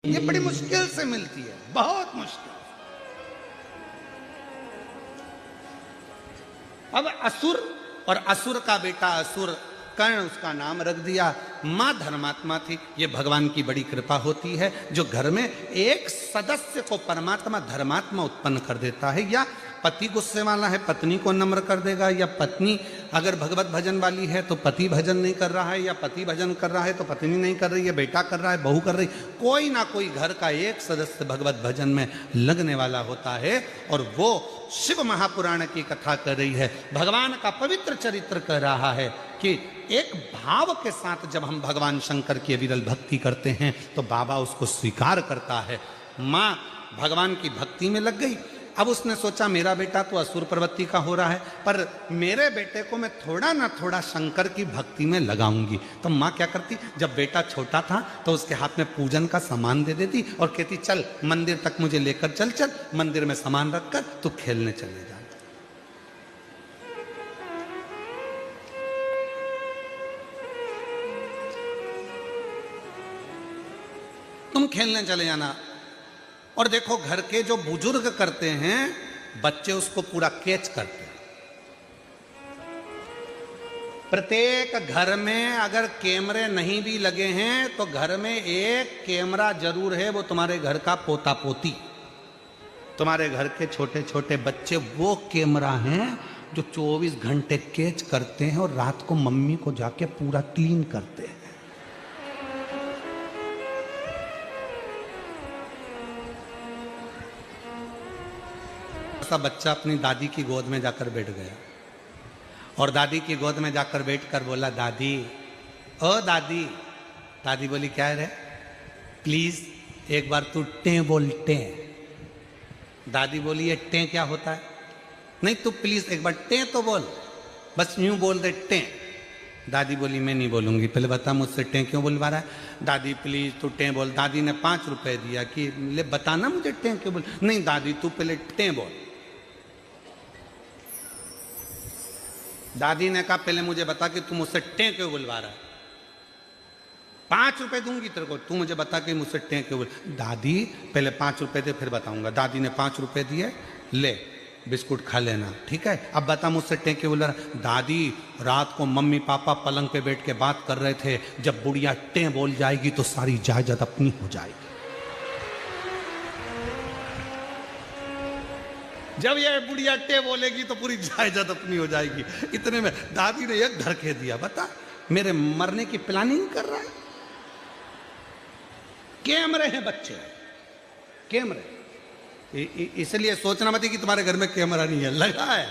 ये बड़ी मुश्किल से मिलती है, बहुत मुश्किल। अब असुर और असुर का बेटा असुर कर्ण, उसका नाम रख दिया। मां धर्मात्मा थी। ये भगवान की बड़ी कृपा होती है जो घर में एक सदस्य को परमात्मा धर्मात्मा उत्पन्न कर देता है। या पति गुस्से वाला है, पत्नी को नम्र कर देगा। या पत्नी अगर भगवत भजन वाली है तो पति भजन नहीं कर रहा है, या पति भजन कर रहा है तो पत्नी नहीं कर रही है, बेटा कर रहा है, बहू कर रही, कोई ना कोई घर का एक सदस्य भगवत भजन में लगने वाला होता है। और वो शिव महापुराण की कथा कर रही है, भगवान का पवित्र चरित्र कर रहा है कि एक भाव के साथ जब हम भगवान शंकर की विरल भक्ति करते हैं तो बाबा उसको स्वीकार करता है। माँ भगवान की भक्ति में लग गई। अब उसने सोचा मेरा बेटा तो असुर प्रवृत्ति का हो रहा है, पर मेरे बेटे को मैं थोड़ा ना थोड़ा शंकर की भक्ति में लगाऊंगी। तो माँ क्या करती, जब बेटा छोटा था तो उसके हाथ में पूजन का सामान दे देती और कहती चल मंदिर तक मुझे लेकर चल, चल मंदिर में सामान रखकर तू खेलने चले जा। तुम खेलने चले जाना। और देखो घर के जो बुजुर्ग करते हैं, बच्चे उसको पूरा कैच करते हैं। प्रत्येक घर में अगर कैमरे नहीं भी लगे हैं तो घर में एक कैमरा जरूर है, वो तुम्हारे घर का पोता पोती, तुम्हारे घर के छोटे छोटे बच्चे वो कैमरा हैं जो 24 घंटे कैच करते हैं और रात को मम्मी को जाके पूरा क्लीन करते हैं। सा बच्चा अपनी दादी की गोद में जाकर बैठ गया और दादी की गोद में जाकर बैठकर बोला दादी, ओ दादी। दादी बोली क्या है रे, प्लीज एक बार तू टें बोल टें। दादी बोली ये टें क्या होता है? नहीं तू प्लीज एक बार टें तो बोल, बस यूं बोल दे टें। दादी बोली मैं नहीं बोलूंगी, पहले बता मुझसे टें क्यों बोलवा रहा है। दादी प्लीज तू टें बोल। दादी ने 5 रुपए दिया कि ले बताना मुझे टें क्यों बोल। नहीं दादी तू पहले टें बोल। दादी ने कहा पहले मुझे बता कि तू मुझसे टें क्यों बुलवा रहा है। 5 रुपए दूंगी तेरे को, तू मुझे बता कि मुझसे टें क्यों बोल। दादी पहले 5 रुपए दे फिर बताऊंगा। दादी ने 5 रुपए दिए, ले बिस्कुट खा लेना, ठीक है। अब बता मुझसे टें क्यों बोल रहा। दादी रात को मम्मी पापा पलंग पे बैठ के बात कर रहे थे, जब बुढ़िया टें बोल जाएगी तो सारी जायदाद अपनी हो जाएगी। जब ये बुढ़िया टे बोलेगी तो पूरी जायदाद अपनी हो जाएगी। इतने में दादी ने एक धरके दिया, बता मेरे मरने की प्लानिंग कर रहा है। कैमरे हैं बच्चे, कैमरे। इसलिए सोचना मत कि तुम्हारे घर में कैमरा नहीं है, लगा है।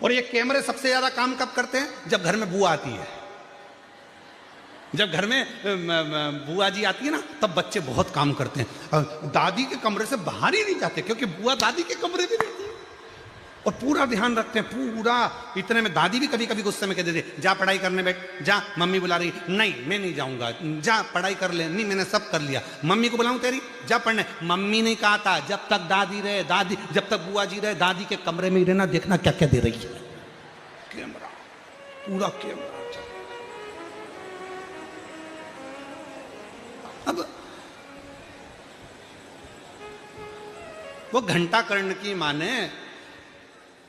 और ये कैमरे सबसे ज्यादा काम कब करते हैं? जब घर में बुआ आती है। जब घर में बुआ जी आती है ना तब बच्चे बहुत काम करते हैं। दादी के कमरे से बाहर ही नहीं जाते क्योंकि बुआ दादी के कमरे में रहती है और पूरा ध्यान रखते हैं पूरा। इतने में दादी भी कभी कभी गुस्से में कह देती जा पढ़ाई करने बैठ, जा मम्मी बुला रही। नहीं मैं नहीं जाऊंगा, जा पढ़ाई कर ले। नहीं मैंने सब कर लिया, मम्मी को बुलाऊं तेरी, जा पढ़ने। मम्मी नहीं कहा था, जब तक दादी रहे, दादी जब तक बुआ जी रहे दादी के कमरे में ही रहना, देखना क्या क्या दे रही है। कैमरा, पूरा कैमरा। अब वो घंटा कर्ण की मां ने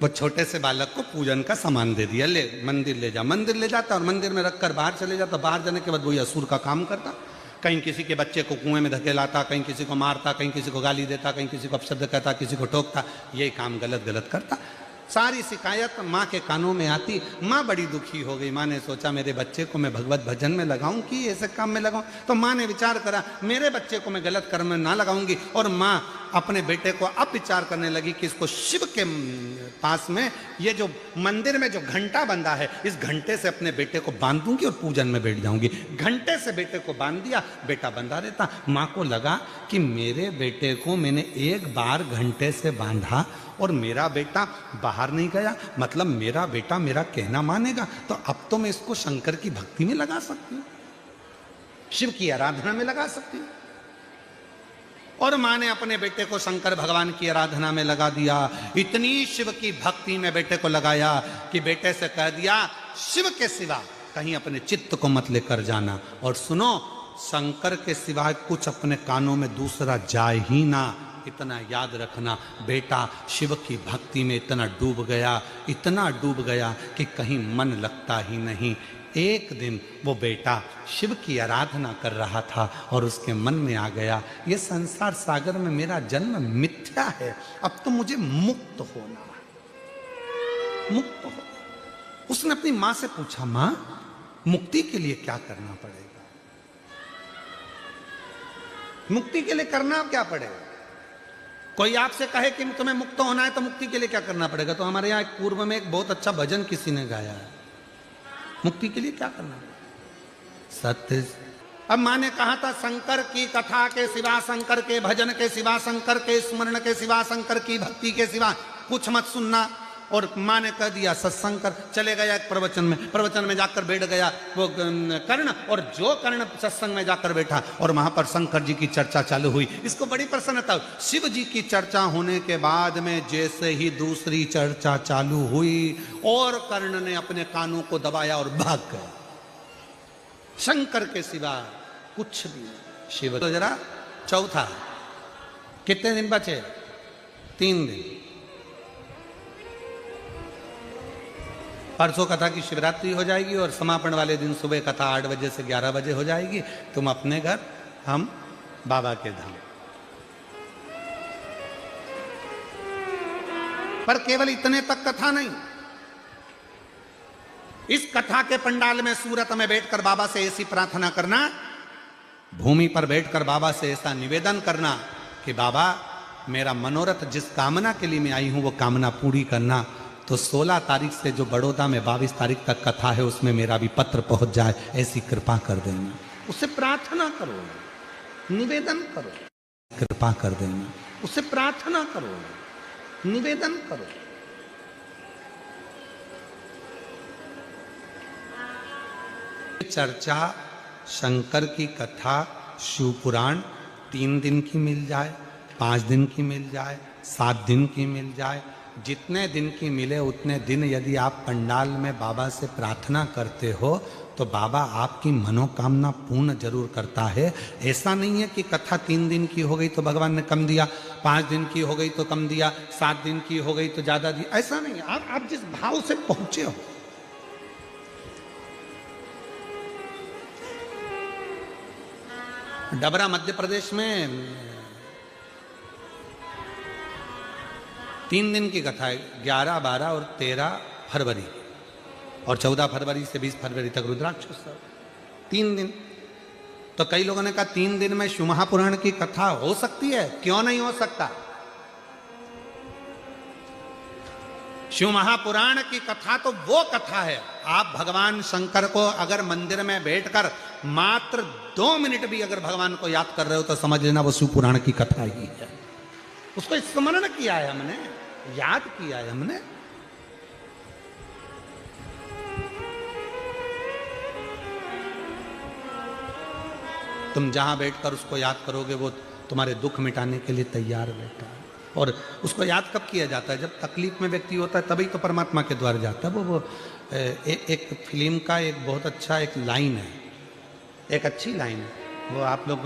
वो छोटे से बालक को पूजन का सामान दे दिया, ले मंदिर ले जा। मंदिर ले जाता और मंदिर में रखकर बाहर चले जाता। बाहर जाने के बाद वही असुर का काम करता। कहीं किसी के बच्चे को कुएं में धकेलाता, कहीं किसी को मारता, कहीं किसी को गाली देता, कहीं किसी को अपशब्द कहता, किसी को टोकता। यही काम गलत गलत करता। सारी शिकायत माँ के कानों में आती। माँ बड़ी दुखी हो गई। माँ ने सोचा मेरे बच्चे को मैं भगवत भजन में लगाऊं कि ऐसे काम में लगाऊं। तो माँ ने विचार करा मेरे बच्चे को मैं गलत कर्म में ना लगाऊंगी। और माँ अपने बेटे को अब विचार करने लगी कि इसको शिव के पास में ये जो मंदिर में जो घंटा बंधा है, इस घंटे से अपने बेटे को बांध दूंगी और पूजन में बैठ जाऊंगी। घंटे से बेटे को बांध दिया, बेटा बंधा रहता। माँ को लगा कि मेरे बेटे को मैंने एक बार घंटे से बांधा और मेरा बेटा बाहर नहीं गया, मतलब मेरा बेटा मेरा कहना मानेगा। तो अब तो मैं इसको शंकर की भक्ति में लगा सकती हूँ, शिव की आराधना में लगा सकती हूँ। और माँ ने अपने बेटे को शंकर भगवान की आराधना में लगा दिया। इतनी शिव की भक्ति में बेटे को लगाया कि बेटे से कह दिया शिव के सिवा कहीं अपने चित्त को मत लेकर जाना। और सुनो, शंकर के सिवाय कुछ अपने कानों में दूसरा जाए ही ना। इतना याद रखना, बेटा शिव की भक्ति में इतना डूब गया कि कहीं मन लगता ही नहीं। एक दिन वो बेटा शिव की आराधना कर रहा था और उसके मन में आ गया, ये संसार सागर में मेरा जन्म मिथ्या है, अब तो मुझे मुक्त होना है, मुक्त हो। उसने अपनी मां से पूछा, मां मुक्ति के लिए क्या करना पड़ेगा? मुक्ति के लिए करना क्या पड़ेगा? कोई आपसे कहे कि तुम्हें मुक्त होना है तो मुक्ति के लिए क्या करना पड़ेगा? तो हमारे यहाँ पूर्व में एक बहुत अच्छा भजन किसी ने गाया है, मुक्ति के लिए क्या करना पड़ेगा? सत्य। अब मां ने कहा था, शंकर की कथा के सिवा, शंकर के भजन के सिवा, शंकर के स्मरण के सिवा, शंकर की भक्ति के सिवा कुछ मत सुनना। और मां ने कह दिया सत्संग कर। चले गया एक प्रवचन में जाकर बैठ गया वो कर्ण, और जो कर्ण सत्संग में जाकर बैठा और वहां पर शंकर जी की चर्चा चालू हुई। इसको बड़ी प्रसन्नता हुई। शिव जी की चर्चा होने के बाद में जैसे ही दूसरी चर्चा चालू हुई और कर्ण ने अपने कानों को दबाया और भाग गया। शंकर के सिवा कुछ भी नहीं। शिव तो जरा चौथा, कितने दिन बचे? 3 दिन। परसों कथा की शिवरात्रि हो जाएगी और समापन वाले दिन सुबह कथा 8 बजे से 11 बजे हो जाएगी। तुम अपने घर, हम बाबा के धाम। पर केवल इतने तक कथा नहीं, इस कथा के पंडाल में सूरत में बैठकर बाबा से ऐसी प्रार्थना करना, भूमि पर बैठकर बाबा से ऐसा निवेदन करना कि बाबा मेरा मनोरथ जिस कामना के लिए मैं आई हूं वो कामना पूरी करना। तो 16 तारीख से जो बड़ौदा में 22 तारीख तक कथा है उसमें मेरा भी पत्र पहुंच जाए, ऐसी कृपा कर देना। उससे प्रार्थना करो, निवेदन करो, कृपा कर देना। उससे प्रार्थना करो, निवेदन करो। चर्चा, शंकर की कथा, शिव पुराण 3 दिन की मिल जाए, 5 दिन की मिल जाए, 7 दिन की मिल जाए, जितने दिन की मिले उतने दिन यदि आप पंडाल में बाबा से प्रार्थना करते हो तो बाबा आपकी मनोकामना पूर्ण जरूर करता है। ऐसा नहीं है कि कथा 3 दिन की हो गई तो भगवान ने कम दिया, 5 दिन की हो गई तो कम दिया, 7 दिन की हो गई तो ज्यादा दिया, ऐसा नहीं। आप जिस भाव से पहुंचे हो। डबरा मध्य प्रदेश में 3 दिन की कथा है, 11, 12 और 13 फरवरी, और 14 फरवरी से 20 फरवरी तक रुद्राक्षोत्सव। 3 दिन। तो कई लोगों ने कहा 3 दिन में शिव महापुराण की कथा हो सकती है? क्यों नहीं हो सकता? शिव महापुराण की कथा तो वो कथा है, आप भगवान शंकर को अगर मंदिर में बैठकर मात्र 2 मिनट भी अगर भगवान को याद कर रहे हो तो समझ लेना वो शिव पुराण की कथा ही है। उसको स्मरण किया है हमने, याद किया है हमने। तुम जहां बैठकर उसको याद करोगे वो तुम्हारे दुख मिटाने के लिए तैयार बैठा है। और उसको याद कब किया जाता है? जब तकलीफ में व्यक्ति होता है तभी तो परमात्मा के द्वार जाता है। वो एक फिल्म का एक बहुत अच्छा एक लाइन है, एक अच्छी लाइन है, वो आप लोग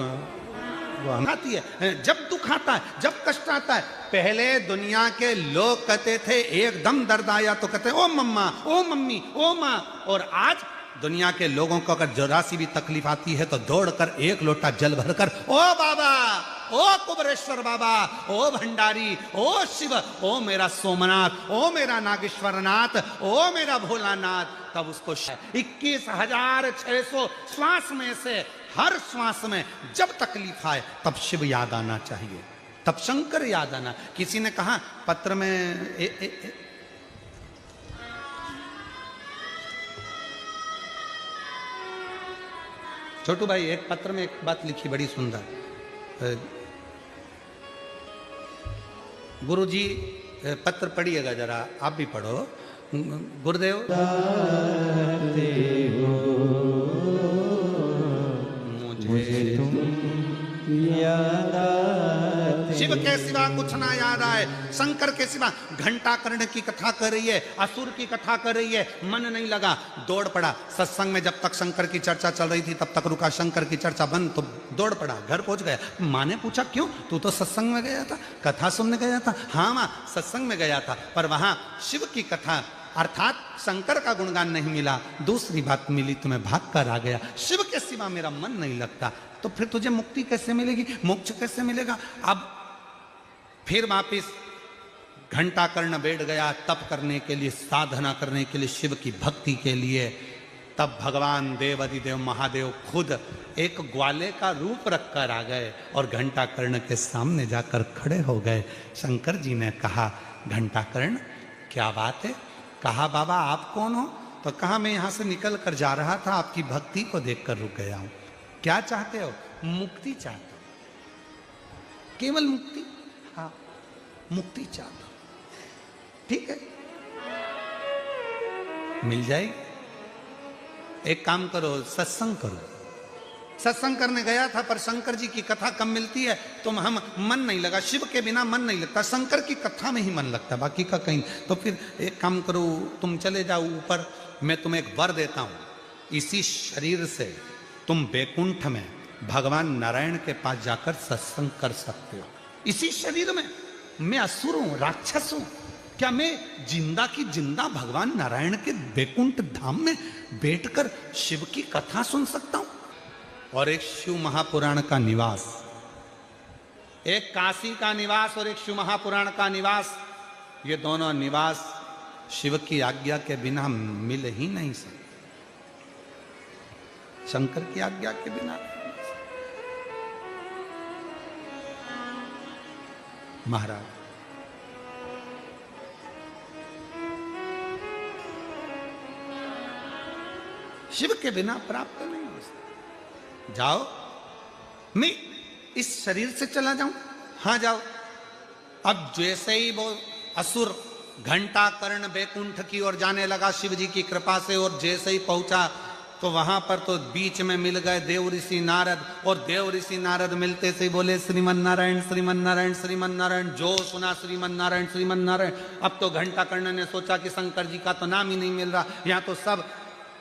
वो आती है। जब दुख आता है, जब कष्ट आता है, पहले दुनिया के लोग कहते थे एकदम दर्द आया तो कहते ओ मम्मा, ओ मम्मी, ओ माँ। और आज दुनिया के लोगों को अगर जरा सी भी तकलीफ आती है तो दौड़कर 1 लोटा जल भरकर ओ बाबा, ओ कुबरेश्वर बाबा, ओ भंडारी, ओ शिव, ओ मेरा सोमनाथ, ओ मेरा नागेश्वरनाथ, ओ मेरा भोलानाथ। तब उसको 21,600 श्वास में से हर श्वास में जब तकलीफ आए तब शिव याद आना चाहिए, तब शंकर याद आना। किसी ने कहा पत्र में छोटू भाई एक पत्र में एक बात लिखी बड़ी सुंदर। गुरुजी पत्र पढ़िएगा जरा, आप भी पढ़ो। गुरुदेव मुझे तुम याद आते शिव के सिवा कुछ ना याद आए, शंकर के सिवा। घंटा कर्ण की कथा कर रही है, असुर की कथा कर रही है, मन नहीं लगा, दौड़ पड़ा। सत्संग में जब तक शंकर की चर्चा चल रही थी तब तक रुका, शंकर की चर्चा बंद तो दौड़ पड़ा, घर पहुंच गया। माँ ने पूछा क्यों, तू तो सत्संग में गया था, कथा सुनने गया था। हाँ माँ, सत्संग में गया था, पर वहां शिव की कथा अर्थात शंकर का गुणगान नहीं मिला। दूसरी बात मिली, तुम्हें भाग कर आ गया, शिव के सिवा मेरा मन नहीं लगता। तो फिर तुझे मुक्ति कैसे मिलेगी, मोक्ष कैसे मिलेगा? अब फिर वापिस घंटा कर्ण बैठ गया तप करने के लिए, साधना करने के लिए, शिव की भक्ति के लिए। तब भगवान देवाधिदेव महादेव खुद एक ग्वाले का रूप रखकर आ गए और घंटा कर्ण के सामने जाकर खड़े हो गए। शंकर जी ने कहा, घंटा कर्ण क्या बात है? कहा, बाबा आप कौन हो? तो कहा, मैं यहां से निकल कर जा रहा था, आपकी भक्ति को देखकर रुक गया हूं। क्या चाहते हो? मुक्ति चाहते हो? केवल मुक्ति? हाँ, मुक्ति चाहता हूं। ठीक है, मिल जाएगी। एक काम करो, सत्संग करो। सत्संग करने गया था पर शंकर जी की कथा कम मिलती है, तुम हम मन नहीं लगा, शिव के बिना मन नहीं लगता, शंकर की कथा में ही मन लगता, बाकी का कहीं। तो फिर एक काम करो, तुम चले जाओ ऊपर, मैं तुम्हें एक वर देता हूं, इसी शरीर से तुम बैकुंठ में भगवान नारायण के पास जाकर सत्संग कर सकते हो। इसी शरीर में। मैं असुर हूं, राक्षस हूं, क्या मैं जिंदा की जिंदा भगवान नारायण के बैकुंठ धाम में बैठकर शिव की कथा सुन सकता हूं? और एक शिव महापुराण का निवास, एक काशी का निवास और एक शिव महापुराण का निवास, ये दोनों निवास शिव की आज्ञा के बिना मिल ही नहीं सकते, शंकर की आज्ञा के बिना। महाराज शिव के बिना प्राप्त नहीं हो सकता। जाओ, मैं इस शरीर से चला जाऊं? हाँ जाओ। अब जैसे ही वो असुर घंटा कर्ण बैकुंठ की ओर जाने लगा शिव जी की कृपा से, और जैसे ही पहुंचा तो वहां पर तो बीच में मिल गए देव ऋषि नारद, और देव ऋषि नारद मिलते से बोले श्रीमन नारायण श्रीमन नारायण श्रीमन नारायण। जो सुना श्रीमन नारायण श्रीमन नारायण। अब तो घंटा कर्ण ने सोचा कि शंकर जी का तो नाम ही नहीं मिल रहा, यहाँ तो सब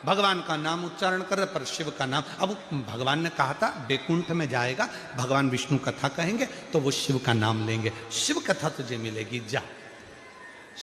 भगवान का नाम उच्चारण कर रहे, पर शिव का नाम। अब भगवान ने कहा था बैकुंठ में जाएगा, भगवान विष्णु कथा कहेंगे तो वो शिव का नाम लेंगे, शिव कथा तुझे मिलेगी, जा।